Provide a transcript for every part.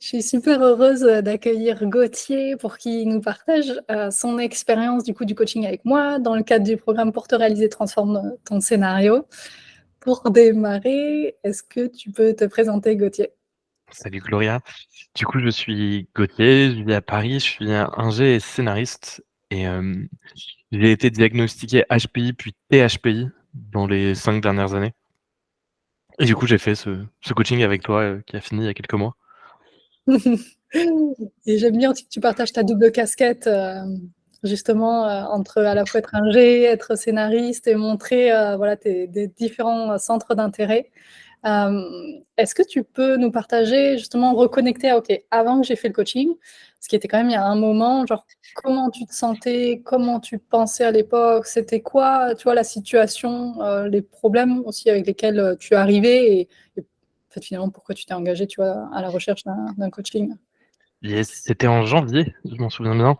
Je suis super heureuse, d'accueillir Gauthier pour qu'il nous partage, son expérience du coup du coaching avec moi dans le cadre du programme Pour te réaliser transforme, ton scénario. Pour démarrer, est-ce que tu peux te présenter Gauthier? Salut Gloria. Du coup, je suis Gauthier, je vis à Paris, je suis un ingé et scénariste et j'ai été diagnostiqué HPI puis THPI dans les 5 dernières années et du coup, j'ai fait ce coaching avec toi, qui a fini il y a quelques mois. Et j'aime bien aussi que tu partages ta double casquette, justement, entre à la fois être ingé, être scénariste et montrer, voilà tes différents, centres d'intérêt. Est-ce que tu peux nous partager justement reconnecter à OK, avant que j'ai fait le coaching, ce qui était quand même il y a un moment, genre comment tu te sentais? Comment tu pensais à l'époque? C'était quoi, tu vois, la situation, les problèmes aussi avec lesquels, tu arrivais et en fait, finalement, pourquoi tu t'es engagé, tu vois, à la recherche d'un coaching? Yes, c'était en janvier, je m'en souviens bien.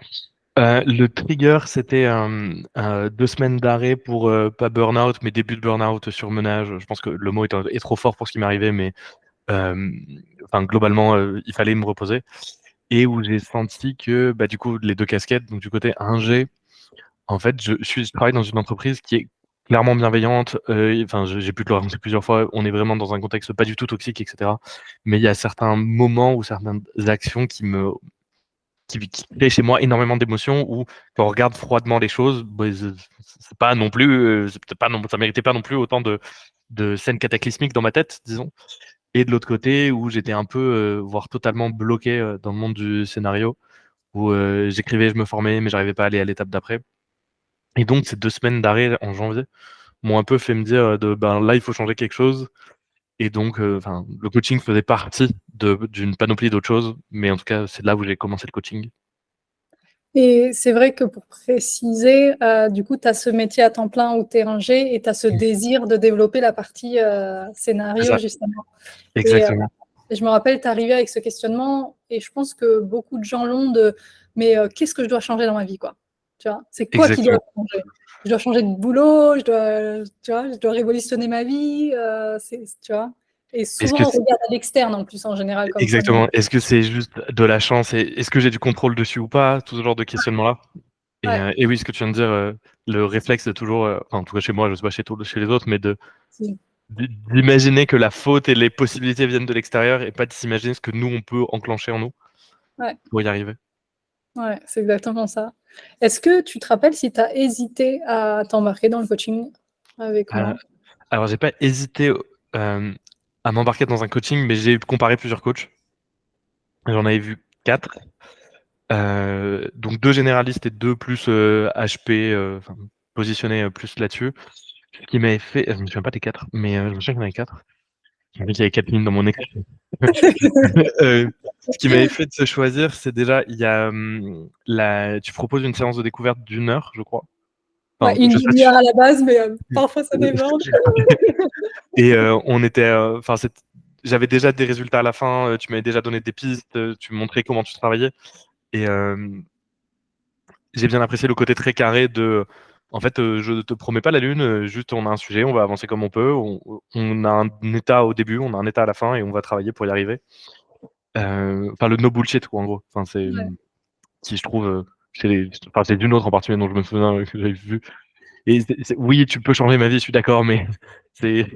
Le trigger, c'était, 2 semaines d'arrêt pour, pas burn-out, mais début de burn-out, surmenage. Je pense que le mot est trop fort pour ce qui m'arrivait, mais hem, enfin globalement, il fallait me reposer. Et où j'ai senti que, bah, du coup, les 2 casquettes, donc du côté ingé, en fait, je travaille dans une entreprise qui est clairement bienveillante, enfin, j'ai pu te le raconter plusieurs fois, on est vraiment dans un contexte pas du tout toxique et cetera. Mais il y a certains moments ou certaines actions qui créent chez moi énormément d'émotions où quand on regarde froidement les choses, bah, c'est pas non plus, c'est peut-être pas non ça méritait pas non plus autant de scènes cataclysmiques dans ma tête, disons. Et de l'autre côté où j'étais un peu, voire totalement bloqué, dans le monde du scénario, où, j'écrivais, je me formais, mais j'arrivais pas à aller à l'étape d'après. Et donc ces 2 semaines d'arrêt en janvier m'ont un peu fait me dire, ben, là, il faut changer quelque chose. Et donc, enfin, le coaching faisait partie d'une panoplie d'autres choses, mais en tout cas, c'est là où j'ai commencé le coaching. Et c'est vrai que pour préciser, du coup, tu as ce métier à temps plein où tu es ingé et tu as ce Mmh. désir de développer la partie, C'est scénario ça, justement. Et exactement. je me rappelle, tu es arrivé avec ce questionnement et je pense que beaucoup de gens l'ont de: «Mais, qu'est-ce que je dois changer dans ma vie, quoi?» Tu vois? C'est quoi qui doit Exactement. changer? Je dois changer de boulot, je dois, tu vois? Je dois révolutionner ma vie, c'est tu vois? Et Est-ce que souvent on c regarde à l'externe en plus en général comme premier. Exactement. Est-ce que c'est juste de la chance et est-ce que j'ai du contrôle dessus ou pas? Tout ce genre de questionnements-là. Ouais, Et oui, ce que tu viens de dire, le réflexe de toujours, enfin, en tout cas chez moi, je sais pas chez les autres, mais si. d'imaginer que la faute et les possibilités viennent de l'extérieur et pas de s'imaginer ce que nous, on peut enclencher en nous Ouais. pour y arriver. Ouais, c'est exactement ça. Est-ce que tu te rappelles si tu as hésité à t'embarquer dans le coaching avec Heu, moi? alors j'ai pas hésité, hem, à m'embarquer dans un coaching, mais j'ai comparé plusieurs coachs. J'en avais vu 4, donc 2 généralistes et 2 plus, HP, enfin positionnés, plus là-dessus. Ce qui m'avait fait je me souviens pas des 4, mais je me souviens qu'il y en avait 4. J'ai vu qu'il y avait 4 lignes dans mon écran. Ce qui m'avait fait de se choisir, c'est déjà il y a, la tu proposes une séance de découverte d'1 heure, je crois. Ouais, Enfin, une je sais pas demi si heure à la base, mais parfois ça déborde. et on était, enfin j'avais déjà des résultats à la fin, tu m'avais déjà donné des pistes, tu me montrais comment tu travaillais et j'ai bien apprécié le côté très carré de, en fait, je te promets pas la lune, juste on a un sujet, on va avancer comme on peut, on a un état au début, on a un état à la fin et on va travailler pour y arriver. Enfin le no bullshit quoi en gros. Enfin c'est, Ouais. qui je trouve, c'est d'une autre en particulier dont je me souviens, que j'avais vu et oui, tu peux changer ma vie, je suis d'accord, mais c'est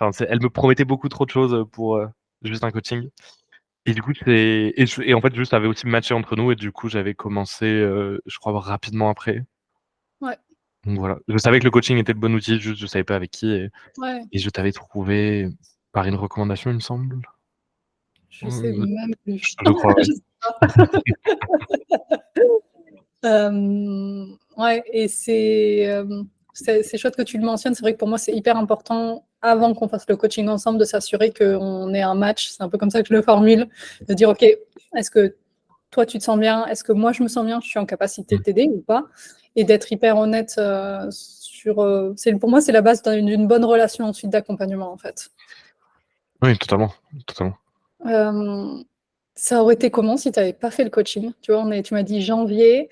enfin elle me promettait beaucoup trop de choses, pour, juste un coaching et du coup et en fait juste ça avait aussi matché entre nous et du coup j'avais commencé, je crois rapidement après. Ouais, Donc voilà, je savais que le coaching était le bon outil, juste je savais pas avec qui ouais, et je t'avais trouvé par une recommandation, il me semble? je sais Mmh, même plus. je crois, ouais. Je sais pas. Ouais et c'est chouette que tu le mentionnes. C'est vrai que pour moi, c'est hyper important, avant qu'on fasse le coaching ensemble, de s'assurer qu'on ait un match. C'est un peu comme ça que je le formule, de dire: «OK, est-ce que toi, tu te sens bien? Est-ce que moi, je me sens bien? Je suis en capacité de Mmh. t'aider ou pas?» Et d'être hyper honnête, sur, pour moi, c'est la base d'une bonne relation ensuite d'accompagnement, en fait. Oui, totalement, totalement. Hem, Ça aurait été comment si tu avais pas fait le coaching? Tu vois, tu m'as dit janvier,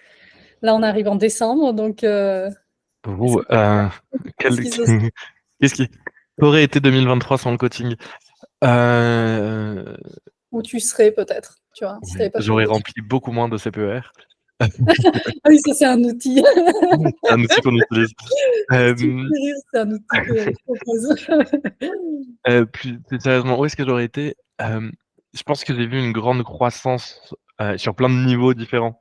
là, on arrive en décembre, donc Pour est-ce vous, que tu as qu'est-ce quel qui se qu'est-ce qui aurait été 2023 sans le coaching? Heu, où tu serais peut-être, tu vois, si tu Ouais, avais pas fait le j'aurais coaching? rempli beaucoup moins de CPER. Ah oui, ça c'est un outil. C'est un outil qu'on utilise. Si tu me fais rire, c'est un outil que je propose. Plus sérieusement, où est-ce que j'aurais été? Je pense que j'ai vu une grande croissance, sur plein de niveaux différents.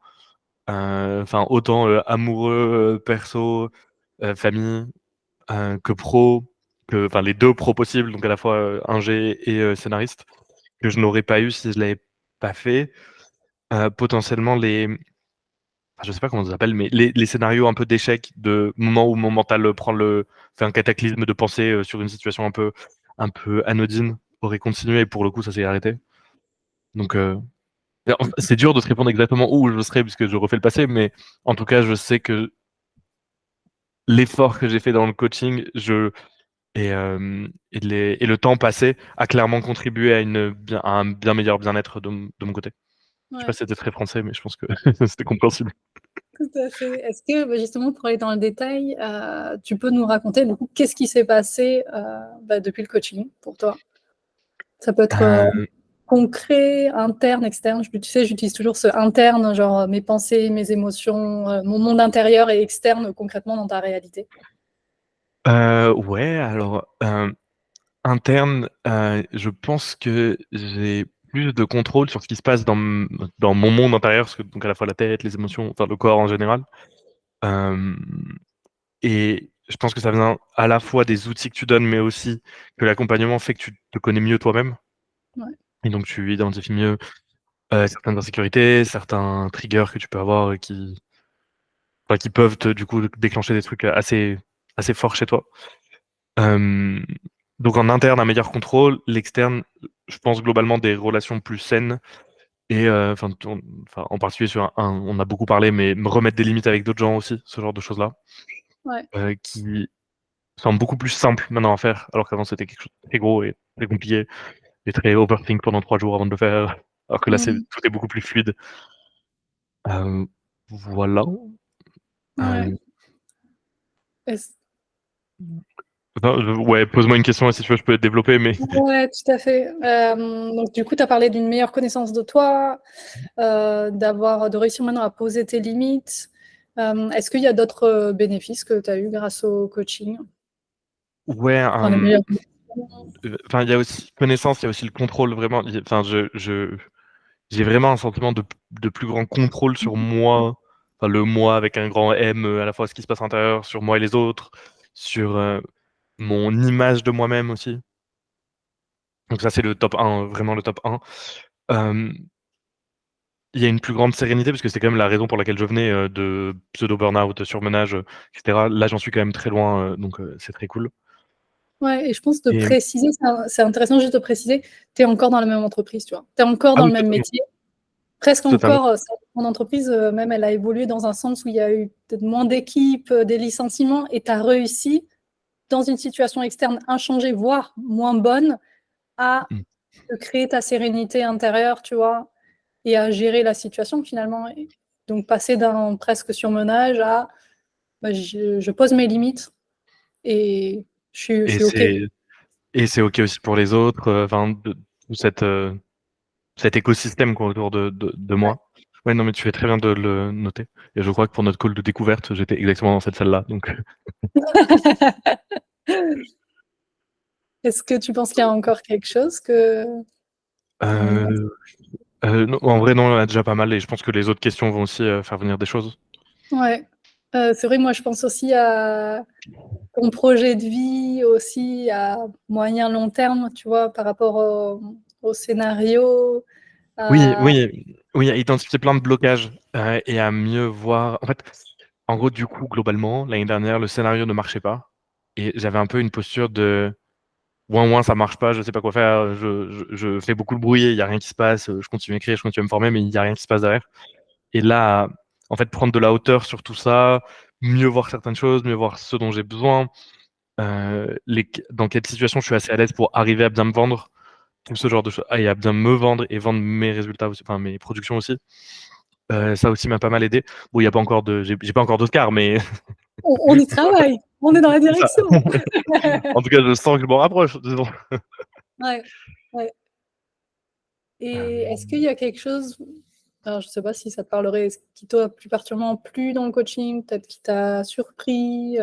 Enfin, autant, amoureux, perso, famille, que pro, enfin les 2 pros possibles, donc à la fois, ingé et scénariste, que je n'aurais pas eu si je l'avais pas fait. Potentiellement je sais pas comment ça s'appelle, mais les scénarios un peu d'échecs, de moments où mon mental, fait un cataclysme de pensée, sur une situation un peu anodine, aurait continué et pour le coup ça s'est arrêté. Donc c'est dur de te répondre exactement où je serais puisque je refais le passé, mais en tout cas je sais que l'effort que j'ai fait dans le coaching, et le temps passé a clairement contribué à un bien meilleur bien-être de mon côté. Je sais pas Ouais, si c'était très français, mais je pense que c'était compréhensible. tout à fait. Est-ce que, bah, justement pour aller dans le détail, tu peux nous raconter du coup qu'est-ce qui s'est passé, depuis le coaching pour toi? Ça peut être, Heu, concret, interne, externe. Tu sais, j'utilise toujours ce interne, genre, mes pensées, mes émotions, mon monde intérieur et externe concrètement dans ta réalité. ouais, alors, interne, je pense que j'ai plus de contrôle sur ce qui se passe dans mon monde intérieur, parce que donc à la fois la tête, les émotions, enfin le corps en général. Hem Et je pense que ça vient à la fois des outils que tu donnes, mais aussi que l'accompagnement fait que tu te connais mieux toi-même Ouais. et donc tu identifies mieux, certaines insécurités, certains triggers que tu peux avoir, qui peuvent du coup, déclencher des trucs, assez forts chez toi. Hem, donc en interne, un meilleur contrôle, l'externe, je pense globalement des relations plus saines et en particulier on a beaucoup parlé, mais me remettre des limites avec d'autres gens aussi, ce genre de choses-là, Ouais. qui semble beaucoup plus simple maintenant à faire, alors qu'avant c'était quelque chose de très gros et très compliqué et très overthink pendant 3 jours avant de le faire, alors que là Mmh. tout est beaucoup plus fluide. Voilà. Ouais. Hem, Est-ce enfin, ouais, pose-moi une question et si tu veux je peux développer, mais Ouais, tout à fait. Donc du coup, tu as parlé d'une meilleure connaissance de toi, de réussir maintenant à poser tes limites. Est-ce qu'il y a d'autres, bénéfices que tu as eu grâce au coaching? ouais, Enfin, les meilleurs enfin il y a aussi connaissance, il y a aussi le contrôle vraiment, enfin j'ai vraiment un sentiment de plus grand contrôle sur moi, enfin le moi avec un grand M, à la fois ce qui se passe à l'intérieur, sur moi et les autres, sur, mon image de moi-même aussi. Donc ça, c'est le top 1, vraiment le top 1. Hem, il y a une plus grande sérénité parce que c'est quand même la raison pour laquelle je venais, de pseudo burn-out, surmenage, et cetera. Là, j'en suis quand même très loin, donc c'est très cool Ouais, et je pense de et préciser, c'est intéressant juste de préciser, tu es encore dans la même entreprise, tu vois? Tu es encore ah dans oui, le même totalement, métier, presque totalement. encore, ton entreprise, même elle a évolué dans un sens où il y a eu peut-être moins d'équipes, des licenciements et tu as réussi, dans une situation externe inchangée, voire moins bonne, à Mmh te créer ta sérénité intérieure, tu vois? Et à gérer la situation finalement et donc passer d'un presque surmenage à, bah, je pose mes limites et je et suis OK. c'est OK aussi pour les autres, enfin de tout cet écosystème quoi autour de Ouais. moi. Ouais, non, mais tu fais très bien de le noter et je crois que pour notre call de découverte, j'étais exactement dans cette salle-là, donc Est-ce que tu penses qu'il y a encore quelque chose que on y heu non, en vrai, non, là, déjà pas mal et je pense que les autres questions vont aussi, faire venir des choses. ouais, c'est vrai, moi je pense aussi à ton projet de vie, aussi à moyen long terme, tu vois? Par rapport au scénario, Oui, à oui, oui, à identifier plein de blocages, et à mieux voir en fait, en gros, du coup, globalement, l'année dernière, le scénario ne marchait pas et j'avais un peu une posture de: «Ouin ouin, ça marche pas, je sais pas quoi faire, je fais beaucoup de bruit et il y a rien qui se passe, je continue à écrire, je continue à me former, mais il y a rien qui se passe derrière» et là, en fait, prendre de la hauteur sur tout ça, mieux voir certaines choses, mieux voir ce dont j'ai besoin, les dans quelle situation je suis assez à l'aise pour arriver à bien me vendre, tout ce genre de choses et à bien me vendre et vendre mes résultats aussi, enfin mes productions aussi. Ça aussi m'a pas mal aidé. Bon, il y a pas encore j'ai pas encore d'Oscar, mais on y travaille, on est dans la c'est ça. direction. En tout cas, je sens que je m'en rapproche, disons. Ouais, ouais. Et est-ce qu'il y a quelque chose, alors je ne sais pas si ça te parlerait, qui t'a plus particulièrement plu dans le coaching, peut-être qui t'a surpris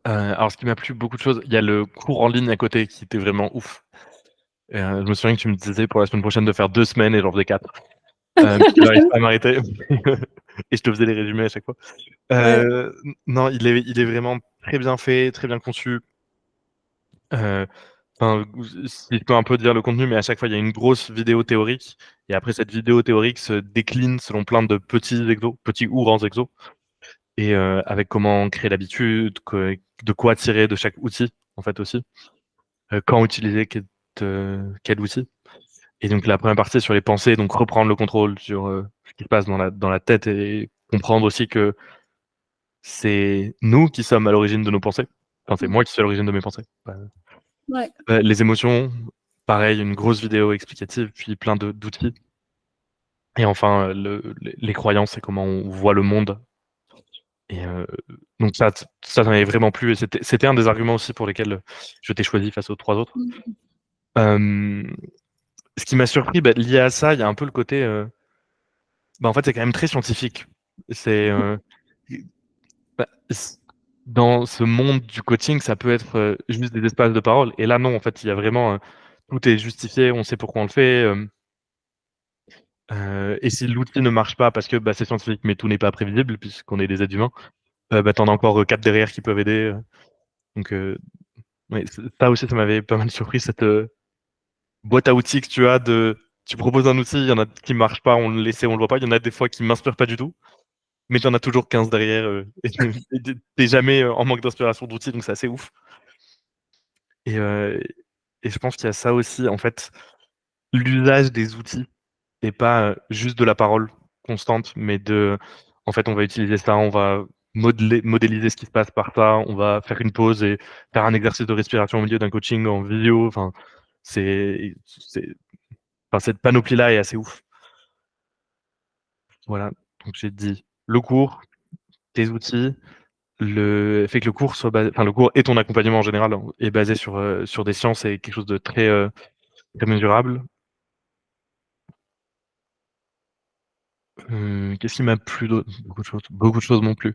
Alors, ce qui m'a plu, beaucoup de choses. Il y a le cours en ligne à côté qui était vraiment ouf. Je me souviens que tu me disais pour la semaine prochaine de faire 2 semaines et j'en faisais 4. J'arrive pas à m'arrêter. Et je te faisais les résumés à chaque fois. Ouais. Non, il est vraiment très bien fait, très bien conçu. Enfin, si je peux un peu dire le contenu, mais à chaque fois, il y a une grosse vidéo théorique. Et après, cette vidéo théorique se décline selon plein de petits exos, petits ou grands exos. Et avec comment créer l'habitude, de quoi tirer de chaque outil, en fait, aussi. Quand utiliser quel outil. Et donc, la première partie sur les pensées, donc reprendre le contrôle sur ce qui se passe dans la tête et comprendre aussi que c'est nous qui sommes à l'origine de nos pensées. Enfin, c'est moi qui suis à l'origine de mes pensées. Ouais. Les émotions, pareil, une grosse vidéo explicative, puis plein d'outils. Et enfin, les croyances et comment on voit le monde. Et donc ça m'avait vraiment plu. Et c'était un des arguments aussi pour lesquels je t'ai choisi face aux 3 autres. Ce qui m'a surpris, lié à ça, il y a un peu le côté, en fait, c'est quand même très scientifique. C'est, bah, dans ce monde du coaching, ça peut être juste des espaces de parole. Et là, non, en fait, il y a vraiment, tout est justifié, on sait pourquoi on le fait. Et si l'outil ne marche pas parce que c'est scientifique, mais tout n'est pas prévisible puisqu'on est des êtres humains, t'en as encore 4 derrière qui peuvent aider. Donc, ouais, ça aussi, ça m'avait pas mal surpris, cette boîte à outils que tu as tu proposes un outil, il y en a qui marche pas, on le laisse, on le voit pas. Il y en a des fois qui m'inspirent pas du tout, mais tu en as toujours 15 derrière. Et t'es jamais en manque d'inspiration d'outils, donc c'est assez ouf. Et, et je pense qu'il y a ça aussi, en fait, l'usage des outils et pas juste de la parole constante, mais en fait, on va utiliser ça, on va modéliser ce qui se passe par ça, on va faire une pause et faire un exercice de respiration au milieu d'un coaching en vidéo. Enfin, c'est, cette panoplie-là est assez ouf. Voilà. Donc, j'ai dit le cours, tes outils, fait que le cours soit le cours et ton accompagnement en général est basé sur des sciences et quelque chose de très, très mesurable. Qu'est-ce qui m'a plu d'autre? Beaucoup de choses m'ont plu.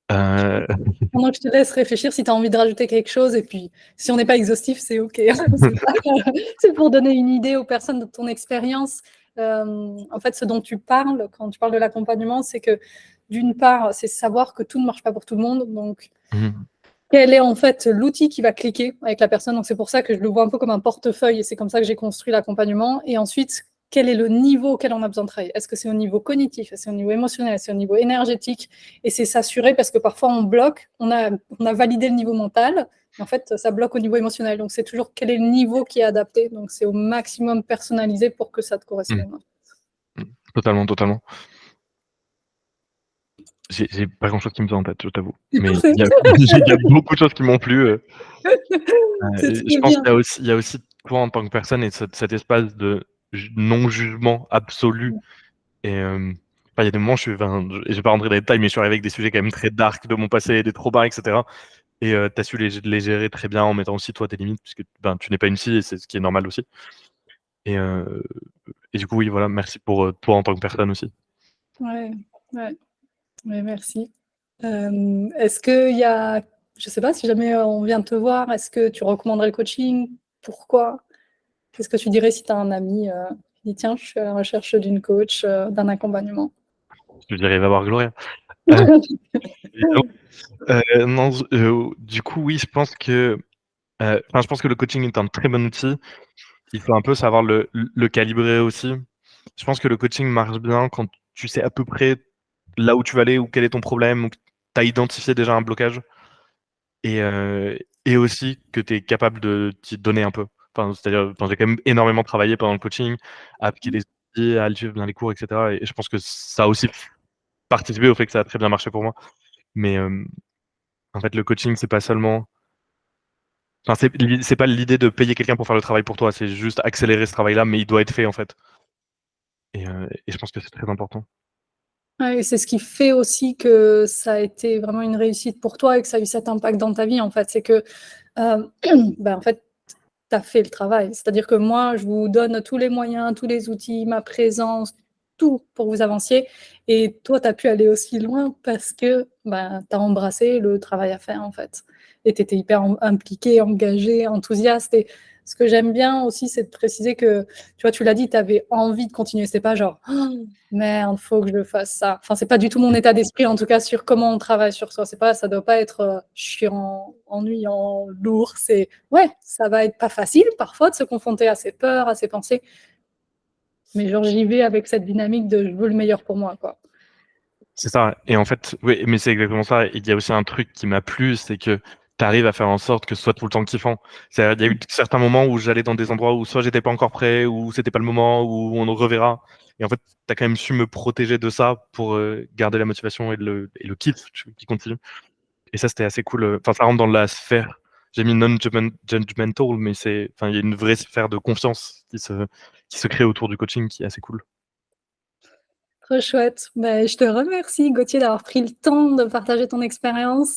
Pendant que je te laisse réfléchir, si tu as envie de rajouter quelque chose, et puis si on n'est pas exhaustif, c'est OK. C'est pour donner une idée aux personnes de ton expérience. En fait, ce dont tu parles, quand tu parles de l'accompagnement, c'est que d'une part, c'est savoir que tout ne marche pas pour tout le monde. Donc, quel est en fait l'outil qui va cliquer avec la personne. Donc, c'est pour ça que je le vois un peu comme un portefeuille et c'est comme ça que j'ai construit l'accompagnement. Et ensuite, quel est le niveau auquel on a besoin de travailler? Est-ce que c'est au niveau cognitif? Est-ce que c'est au niveau émotionnel? Est-ce que c'est au niveau énergétique? Et c'est s'assurer parce que parfois on bloque, on a validé le niveau mental, mais en fait, ça bloque au niveau émotionnel. Donc, c'est toujours quel est le niveau qui est adapté. Donc, c'est au maximum personnalisé pour que ça te corresponde. Totalement, totalement. J'ai pas grand chose qui me vient en tête, je t'avoue. Mais il y a beaucoup de choses qui m'ont plu. Je pense qu'il y a aussi toi en tant que personne et cet espace de non-jugement absolu. Et il y a des moments, je vais pas rentrer dans les détails, mais je suis arrivé avec des sujets quand même très dark de mon passé, des traumas, etc. Et tu as su les gérer très bien en mettant aussi toi tes limites, puisque tu n'es pas une fille et c'est ce qui est normal aussi. Et du coup, oui, voilà, merci pour toi en tant que personne aussi. Ouais. Merci. Est-ce qu'il y a, je ne sais pas, si jamais on vient te voir, est-ce que tu recommanderais le coaching? Pourquoi? Qu'est-ce que tu dirais si tu as un ami qui dit tiens, je suis à la recherche d'une coach, d'un accompagnement? Je dirais, va voir Gloria. Non, du coup, oui, je pense que le coaching est un très bon outil. Il faut un peu savoir le calibrer aussi. Je pense que le coaching marche bien quand tu sais à peu près là où tu vas aller ou quel est ton problème, ou que tu as identifié déjà un blocage et aussi que tu es capable de t'y donner un peu. C'est-à-dire, j'ai quand même énormément travaillé pendant le coaching, à appliquer les outils, à le suivre dans les cours, etc. Et je pense que ça a aussi participé au fait que ça a très bien marché pour moi. Mais en fait, le coaching, c'est pas seulement. Enfin, c'est pas l'idée de payer quelqu'un pour faire le travail pour toi, c'est juste accélérer ce travail-là, mais il doit être fait en fait. Et je pense que c'est très important. Ouais, et c'est ce qui fait aussi que ça a été vraiment une réussite pour toi et que ça a eu cet impact dans ta vie, en fait. C'est que, en fait, tu as fait le travail. C'est-à-dire que moi, je vous donne tous les moyens, tous les outils, ma présence, tout pour que vous avanciez et toi, tu as pu aller aussi loin parce que, ben, tu as embrassé le travail à faire, en fait et tu étais hyper impliquée, engagée, enthousiaste et ce que j'aime bien aussi, c'est de préciser que, tu vois, tu l'as dit, tu avais envie de continuer. C'est pas genre: «Oh, merde, faut que je fasse ça». Enfin, c'est pas du tout mon état d'esprit, en tout cas, sur comment on travaille sur soi. C'est pas, ça doit pas être, chiant, ennuyant, lourd. C'est ouais, ça va être pas facile parfois de se confronter à ses peurs, à ses pensées, mais genre j'y vais avec cette dynamique de je veux le meilleur pour moi, quoi. C'est ça et en fait, oui, mais c'est exactement ça. Il y a aussi un truc qui m'a plu, c'est que tu arrives à faire en sorte que ce soit tout le temps kiffant. C'est-à-dire, il y a eu certains moments où j'allais dans des endroits où soit j'étais pas encore prêt, ou c'était pas le moment, ou on reverra et en fait, tu as quand même su me protéger de ça pour, garder la motivation et le kiff qui continue et ça, c'était assez cool, enfin, ça rentre dans la sphère, j'ai mis non judgmental, mais il y a une vraie sphère de confiance qui se crée autour du coaching qui est assez cool. Trop chouette. Beh, je te remercie Gauthier d'avoir pris le temps de partager ton expérience.